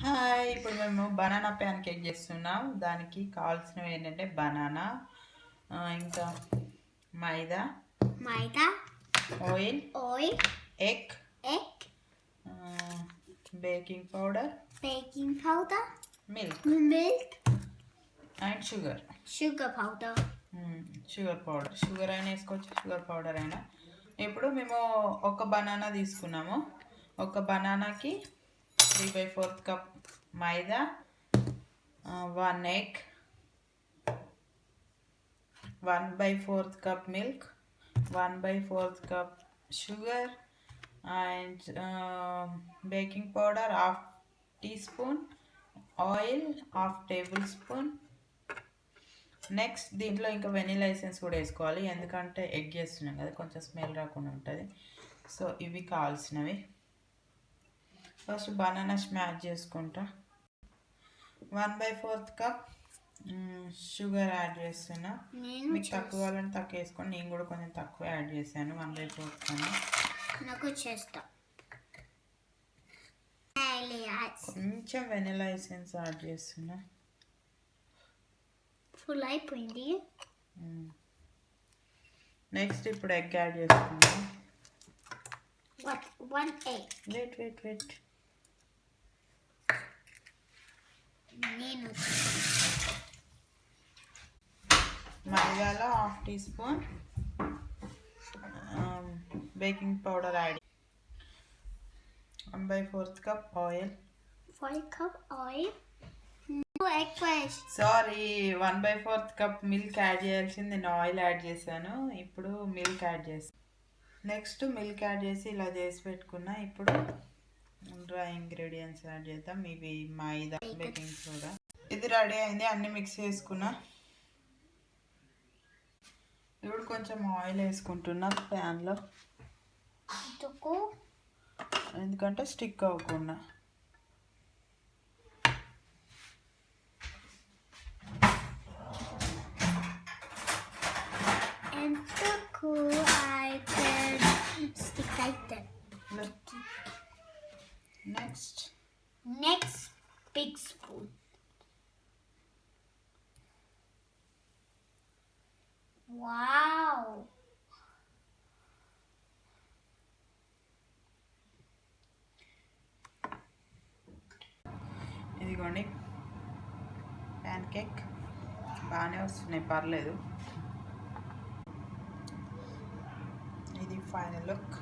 Hi, ఇప్పుడు మేము banana pan cake చేస్తున్నాం. దానికి కావాల్సినవి ఏంటంటే బనానా, ఇంకా మైదా, మైదా, oil, oil, egg, egg, baking powder, milk milk and sugar. Sugar powder. Sugar అయినా వేసుకోవచ్చు, షుగర్ పౌడర్ అయినా. ఇప్పుడు మేము ఒక బనానా తీసుకున్నాము. ఒక బనానాకి 3/4 cup maida, 1 egg, 1/4 cup milk, 1/4 cup sugar, and baking powder half teaspoon, oil half tablespoon. Next దీంట్లో ఇంకా వెనిలా ఎసెన్స్ కూడా వేసుకోవాలి, ఎందుకంటే ఎగ్ వేస్తున్నాం కదా, కొంచెం స్మెల్ రాకుండా ఉంటుంది. సో ఇవి కావాల్సినవి. ఫస్ట్ బనానా స్మాష్ చేసుకుంటా. 1/4 కప్ షుగర్ యాడ్ చేస్తున్నా. మీకు తక్కువ కావాలంటే తక్కువ వేసుకోండి, నేను కూడా కొంచెం తక్కువ యాడ్ చేశాను. 1/4 కన్నా నాకు చేస్తా. కొంచెం వెనిలా ఎసెన్స్ యాడ్ చేస్తున్నా. ఫుల్ అయిపోయింది. నెక్స్ట్ ఇప్పుడు ఎగ్ యాడ్ చేసుకుందాం. One egg. వెయిట్. నేను మైదాలో half teaspoon baking powder add. 1/4 cup oil. 4 cup oil. Sorry, 1/4 cup milk add చేయాల్సింది, నేను ఆయిల్ యాడ్ చేశాను. ఇప్పుడు మిల్క్ యాడ్ చేస్తాను. నెక్స్ట్ మిల్క్ యాడ్ చేసి ఇలా చేసి పెట్టుకున్నా. ఇప్పుడు డ్రై ఇంగ్రీడియంట్స్ యాడ్ చేద్దాం. ఇవి మైదా, బేకింగ్ సోడా. ఇది రెడీ అయింది, అన్ని మిక్స్ చేసుకున్నా. ఇప్పుడు కొంచెం ఆయిల్ వేసుకుంటున్నా ప్యాన్లో, ఎందుకంటే స్టిక్ అవ్వకుండా. ఎందుకు స్టిక్ అయితే. Next big spoon. వావ్, ఇదిగోండి ప్యాన్ కేక్. బాగానే వస్తున్నాయి, పర్లేదు. ఇది ఫైనల్ లుక్.